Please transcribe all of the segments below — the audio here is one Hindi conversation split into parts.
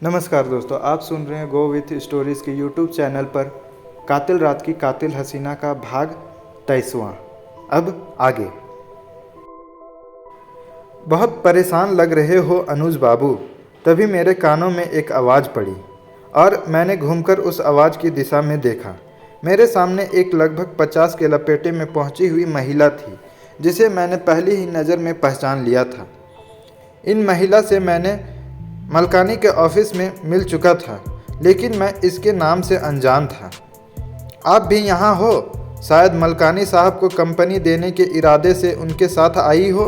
नमस्कार दोस्तों, आप सुन रहे हैं गो विथ स्टोरीज़ के यूट्यूब चैनल पर कातिल रात की कातिल हसीना का भाग 23वां। अब आगे। बहुत परेशान लग रहे हो अनुज बाबू, तभी मेरे कानों में एक आवाज़ पड़ी और मैंने घूमकर उस आवाज़ की दिशा में देखा। मेरे सामने एक लगभग 50 के लपेटे में पहुंची हुई महिला थी, जिसे मैंने पहली ही नज़र में पहचान लिया था। इन महिला से मैंने मलकानी के ऑफिस में मिल चुका था, लेकिन मैं इसके नाम से अनजान था। आप भी यहाँ हो? शायद मलकानी साहब को कंपनी देने के इरादे से उनके साथ आई हो,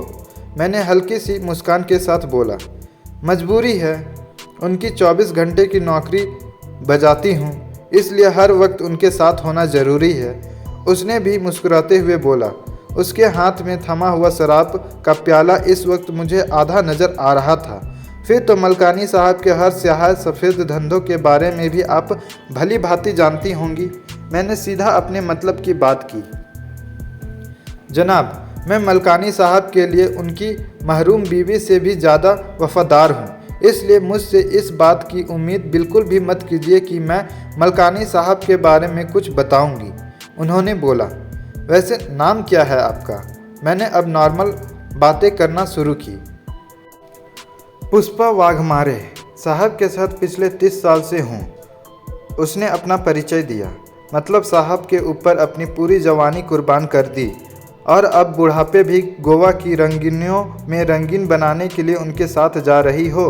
मैंने हल्की सी मुस्कान के साथ बोला। मजबूरी है, उनकी 24 घंटे की नौकरी बजाती हूँ, इसलिए हर वक्त उनके साथ होना ज़रूरी है, उसने भी मुस्कुराते हुए बोला। उसके हाथ में थमा हुआ शराब का प्याला इस वक्त मुझे आधा नज़र आ रहा था। फिर तो मलकानी साहब के हर स्याह सफ़ेद धंधों के बारे में भी आप भली भांति जानती होंगी। मैंने सीधा अपने मतलब की बात की। जनाब, मैं मलकानी साहब के लिए उनकी महरूम बीवी से भी ज़्यादा वफादार हूँ, इसलिए मुझसे इस बात की उम्मीद बिल्कुल भी मत कीजिए कि मैं मलकानी साहब के बारे में कुछ बताऊँगी, उन्होंने बोला। वैसे नाम क्या है आपका? मैंने अब नॉर्मल बातें करना शुरू की। पुष्पा वाघमारे साहब के साथ पिछले 30 साल से हूँ, उसने अपना परिचय दिया। मतलब साहब के ऊपर अपनी पूरी जवानी कुर्बान कर दी और अब बुढ़ापे भी गोवा की रंगीनियों में रंगीन बनाने के लिए उनके साथ जा रही हो।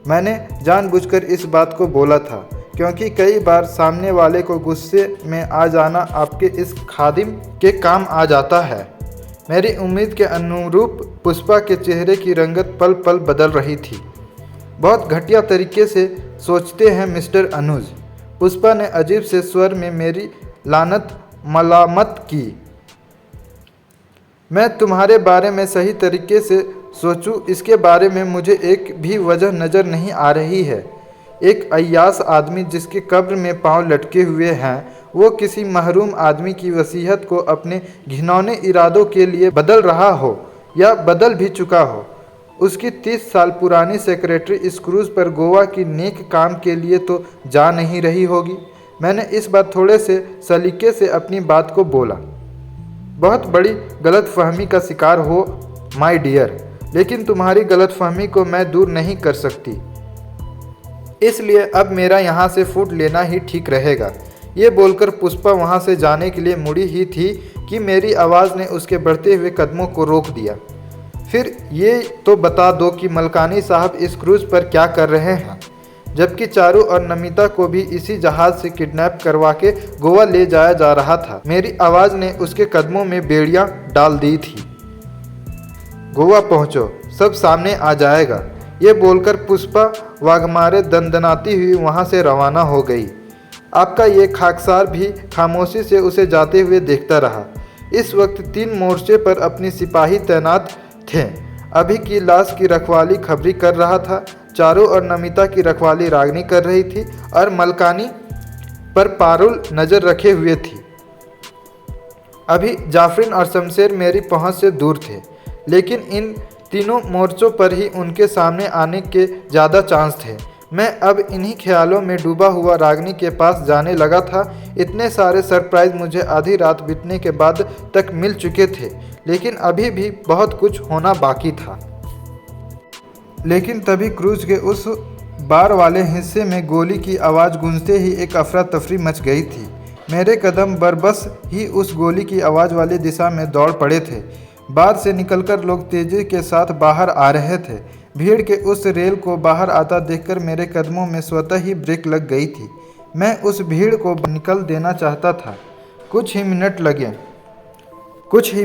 मैंने जानबूझकर इस बात को बोला था, क्योंकि कई बार सामने वाले को गुस्से में आ जाना आपके इस खादिम के काम आ जाता है। मेरी उम्मीद के अनुरूप पुष्पा के चेहरे की रंगत पल पल बदल रही थी। बहुत घटिया तरीके से सोचते हैं मिस्टर अनुज, पुष्पा ने अजीब से स्वर में मेरी लानत मलामत की। मैं तुम्हारे बारे में सही तरीके से सोचूं, इसके बारे में मुझे एक भी वजह नज़र नहीं आ रही है। एक अय्यास आदमी जिसके कब्र में पांव लटके हुए हैं, वो किसी महरूम आदमी की वसीयत को अपने घिनौने इरादों के लिए बदल रहा हो या बदल भी चुका हो। उसकी 30 साल पुरानी सेक्रेटरी इस क्रूज़ पर गोवा की नेक काम के लिए तो जा नहीं रही होगी। मैंने इस बार थोड़े से सलीके से अपनी बात को बोला। बहुत बड़ी गलतफहमी का शिकार हो माय डियर, लेकिन तुम्हारी गलतफहमी को मैं दूर नहीं कर सकती, इसलिए अब मेरा यहाँ से फूट लेना ही ठीक रहेगा। ये बोलकर पुष्पा वहाँ से जाने के लिए मुड़ी ही थी कि मेरी आवाज़ ने उसके बढ़ते हुए कदमों को रोक दिया। फिर ये तो बता दो कि मलकानी साहब इस क्रूज़ पर क्या कर रहे हैं, जबकि चारू और नमिता को भी इसी जहाज़ से किडनैप करवा के गोवा ले जाया जा रहा था। मेरी आवाज़ ने उसके कदमों में बेड़ियाँ डाल दी थी। गोवा पहुँचो, सब सामने आ जाएगा। ये बोलकर पुष्पा वाघमारे दंदनाती हुई वहाँ से रवाना हो गई। आपका ये खाकसार भी खामोशी से उसे जाते हुए देखता रहा। इस वक्त 3 मोर्चे पर अपनी सिपाही तैनात थे। अभी की लाश की रखवाली खबरी कर रहा था, चारू और नमिता की रखवाली रागनी कर रही थी और मलकानी पर पारुल नज़र रखे हुए थी। अभी जाफरीन और शमशेर मेरी पहुंच से दूर थे, लेकिन इन तीनों मोर्चों पर ही उनके सामने आने के ज़्यादा चांस थे। मैं अब इन्हीं ख्यालों में डूबा हुआ रागनी के पास जाने लगा था। इतने सारे सरप्राइज़ मुझे आधी रात बीतने के बाद तक मिल चुके थे, लेकिन अभी भी बहुत कुछ होना बाकी था। लेकिन तभी क्रूज के उस बार वाले हिस्से में गोली की आवाज़ गूंजते ही एक अफरा तफरी मच गई थी। मेरे कदम बरबस ही उस गोली की आवाज़ वाली दिशा में दौड़ पड़े थे। बार से निकलकर लोग तेजी के साथ बाहर आ रहे थे। भीड़ के उस रेल को बाहर आता देखकर मेरे कदमों में स्वतः ही ब्रेक लग गई थी। मैं उस भीड़ को निकल देना चाहता था। कुछ ही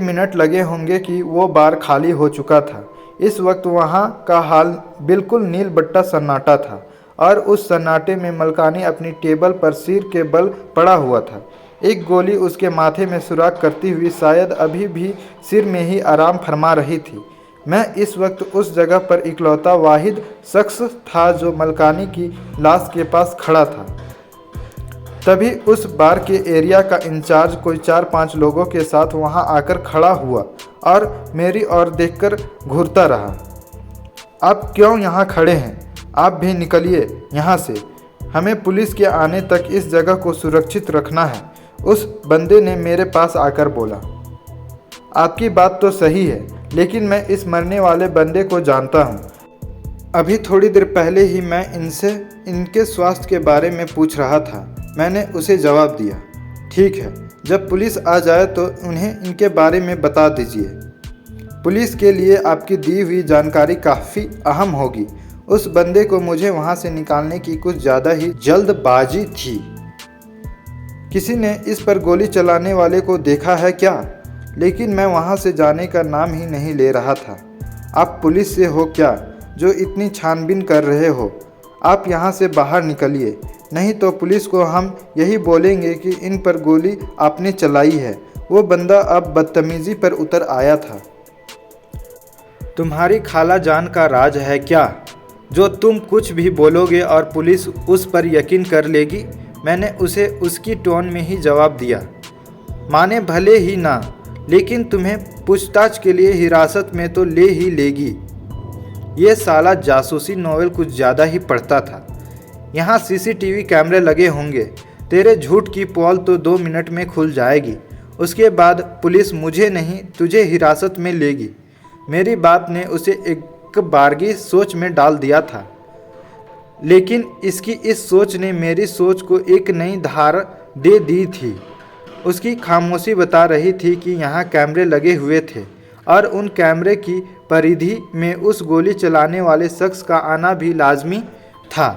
मिनट लगे होंगे कि वो बार खाली हो चुका था। इस वक्त वहाँ का हाल बिल्कुल नील बट्टा सन्नाटा था और उस सन्नाटे में मलकानी अपनी टेबल पर सिर के बल पड़ा हुआ था। एक गोली उसके माथे में सुराख करती हुई शायद अभी भी सिर में ही आराम फरमा रही थी। मैं इस वक्त उस जगह पर इकलौता वाहिद शख्स था जो मलकानी की लाश के पास खड़ा था। तभी उस बार के एरिया का इंचार्ज कोई 4-5 लोगों के साथ वहां आकर खड़ा हुआ और मेरी ओर देखकर घूरता रहा। आप क्यों यहाँ खड़े हैं? आप भी निकलिए यहाँ से। हमें पुलिस के आने तक इस जगह को सुरक्षित रखना है, उस बंदे ने मेरे पास आकर बोला। आपकी बात तो सही है, लेकिन मैं इस मरने वाले बंदे को जानता हूँ। अभी थोड़ी देर पहले ही मैं इनसे इनके स्वास्थ्य के बारे में पूछ रहा था। मैंने उसे जवाब दिया। ठीक है, जब पुलिस आ जाए तो उन्हें इनके बारे में बता दीजिए। पुलिस के लिए आपकी दी हुई जानकारी काफ़ी अहम होगी। उस बंदे को मुझे वहाँ से निकालने की कुछ ज़्यादा ही जल्दबाजी थी। किसी ने इस पर गोली चलाने वाले को देखा है क्या? लेकिन मैं वहाँ से जाने का नाम ही नहीं ले रहा था। आप पुलिस से हो क्या, जो इतनी छानबीन कर रहे हो? आप यहाँ से बाहर निकलिए, नहीं तो पुलिस को हम यही बोलेंगे कि इन पर गोली आपने चलाई है। वो बंदा अब बदतमीज़ी पर उतर आया था। तुम्हारी खाला जान का राज है क्या, जो तुम कुछ भी बोलोगे और पुलिस उस पर यकीन कर लेगी? मैंने उसे उसकी टोन में ही जवाब दिया। माने भले ही ना, लेकिन तुम्हें पूछताछ के लिए हिरासत में तो ले ही लेगी। ये साला जासूसी नॉवेल कुछ ज़्यादा ही पढ़ता था। यहाँ सीसीटीवी कैमरे लगे होंगे। तेरे झूठ की पोल तो 2 मिनट में खुल जाएगी। उसके बाद पुलिस मुझे नहीं तुझे हिरासत में लेगी। मेरी बात ने उसे एक बारगी सोच में डाल दिया था, लेकिन इसकी इस सोच ने मेरी सोच को एक नई धार दे दी थी। उसकी खामोशी बता रही थी कि यहाँ कैमरे लगे हुए थे और उन कैमरे की परिधि में उस गोली चलाने वाले शख्स का आना भी लाजमी था।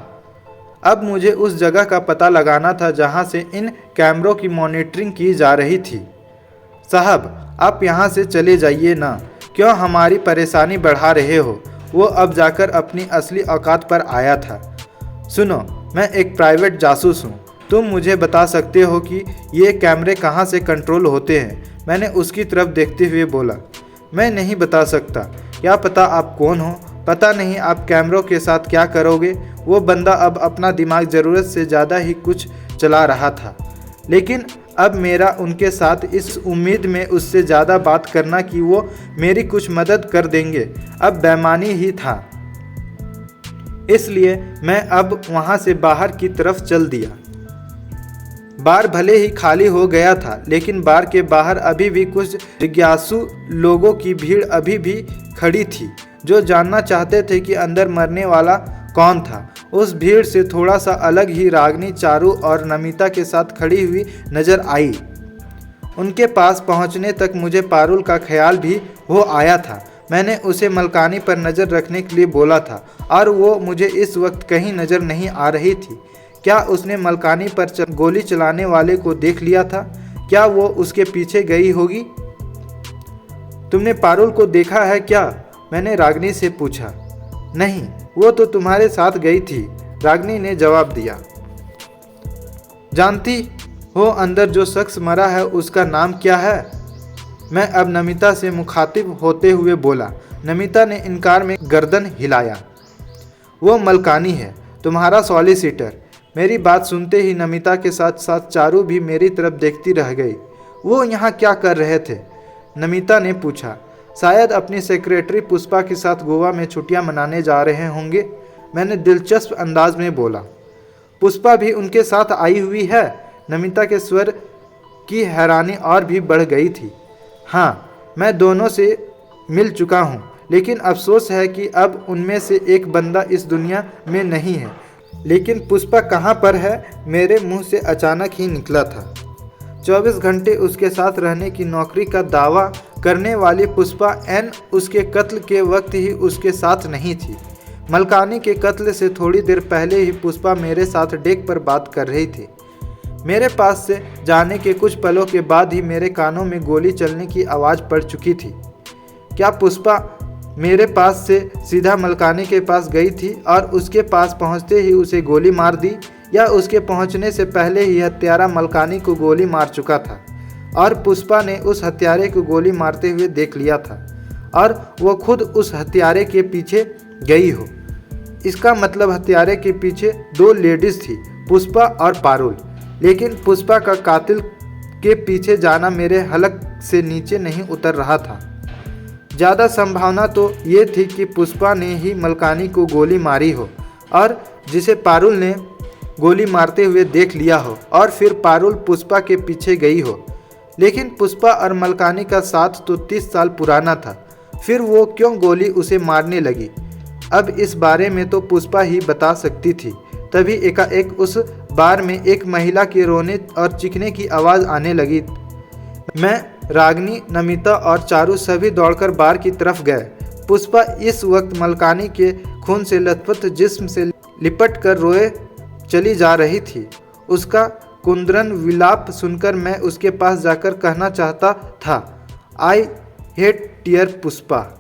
अब मुझे उस जगह का पता लगाना था जहाँ से इन कैमरों की मॉनिटरिंग की जा रही थी। साहब, आप यहाँ से चले जाइए ना, क्यों हमारी परेशानी बढ़ा रहे हो? वो अब जाकर अपनी असली औकात पर आया था। सुनो, मैं एक प्राइवेट जासूस हूँ। तुम मुझे बता सकते हो कि ये कैमरे कहाँ से कंट्रोल होते हैं? मैंने उसकी तरफ देखते हुए बोला। मैं नहीं बता सकता। क्या पता आप कौन हो? पता नहीं आप कैमरों के साथ क्या करोगे? वो बंदा अब अपना दिमाग ज़रूरत से ज़्यादा ही कुछ चला रहा था, लेकिन अब मेरा उनके साथ इस उम्मीद में उससे ज़्यादा बात करना कि वो मेरी कुछ मदद कर देंगे अब बेईमानी ही था। इसलिए मैं अब वहाँ से बाहर की तरफ चल दिया। बार भले ही खाली हो गया था, लेकिन बार के बाहर अभी भी कुछ जिज्ञासु लोगों की भीड़ अभी भी खड़ी थी, जो जानना चाहते थे कि अंदर मरने वाला कौन था। उस भीड़ से थोड़ा सा अलग ही रागनी चारू और नमिता के साथ खड़ी हुई नजर आई। उनके पास पहुंचने तक मुझे पारुल का ख्याल भी हो आया था। मैंने उसे मलकानी पर नज़र रखने के लिए बोला था और वो मुझे इस वक्त कहीं नज़र नहीं आ रही थी। क्या उसने मलकानी पर गोली चलाने वाले को देख लिया था? क्या वो उसके पीछे गई होगी? तुमने पारुल को देखा है क्या? मैंने रागनी से पूछा। नहीं, वो तो तुम्हारे साथ गई थी, रागनी ने जवाब दिया। जानती हो अंदर जो शख्स मरा है उसका नाम क्या है? मैं अब नमिता से मुखातिब होते हुए बोला। नमिता ने इनकार में गर्दन हिलाया। वो मलकानी है, तुम्हारा सॉलिसिटर। मेरी बात सुनते ही नमिता के साथ साथ चारू भी मेरी तरफ देखती रह गई। वो यहाँ क्या कर रहे थे? नमिता ने पूछा। शायद अपनी सेक्रेटरी पुष्पा के साथ गोवा में छुट्टियां मनाने जा रहे होंगे, मैंने दिलचस्प अंदाज में बोला। पुष्पा भी उनके साथ आई हुई है? नमिता के स्वर की हैरानी और भी बढ़ गई थी। हाँ, मैं दोनों से मिल चुका हूँ, लेकिन अफसोस है कि अब उनमें से एक बंदा इस दुनिया में नहीं है। लेकिन पुष्पा कहाँ पर है? मेरे मुंह से अचानक ही निकला था। 24 घंटे उसके साथ रहने की नौकरी का दावा करने वाली पुष्पा एन उसके कत्ल के वक्त ही उसके साथ नहीं थी। मलकानी के कत्ल से थोड़ी देर पहले ही पुष्पा मेरे साथ डेक पर बात कर रही थी। मेरे पास से जाने के कुछ पलों के बाद ही मेरे कानों में गोली चलने की आवाज़ पड़ चुकी थी। क्या पुष्पा मेरे पास से सीधा मलकानी के पास गई थी और उसके पास पहुंचते ही उसे गोली मार दी, या उसके पहुंचने से पहले ही हत्यारा मलकानी को गोली मार चुका था और पुष्पा ने उस हत्यारे को गोली मारते हुए देख लिया था और वो खुद उस हत्यारे के पीछे गई हो? इसका मतलब हत्यारे के पीछे 2 लेडीज थी, पुष्पा और पारुल। लेकिन पुष्पा का कातिल के पीछे जाना मेरे हलक से नीचे नहीं उतर रहा था। ज़्यादा संभावना तो ये थी कि पुष्पा ने ही मलकानी को गोली मारी हो। और जिसे पारुल ने गोली मारते हुए देख लिया हो और फिर पारुल पुष्पा के पीछे गई हो। लेकिन पुष्पा और मलकानी का साथ तो 30 साल पुराना था, फिर वो क्यों गोली उसे मारने लगी? अब इस बारे में तो पुष्पा ही बता सकती थी। तभी एकाएक उस बार में एक महिला के रोने और चीखने की आवाज़ आने लगी। मैं, रागिनी, नमिता और चारू सभी दौड़कर बार की तरफ गए। पुष्पा इस वक्त मलकानी के खून से लथपथ जिस्म से लिपट कर रोए चली जा रही थी। उसका कुंद्रन विलाप सुनकर मैं उसके पास जाकर कहना चाहता था, आई हेट टीयर पुष्पा।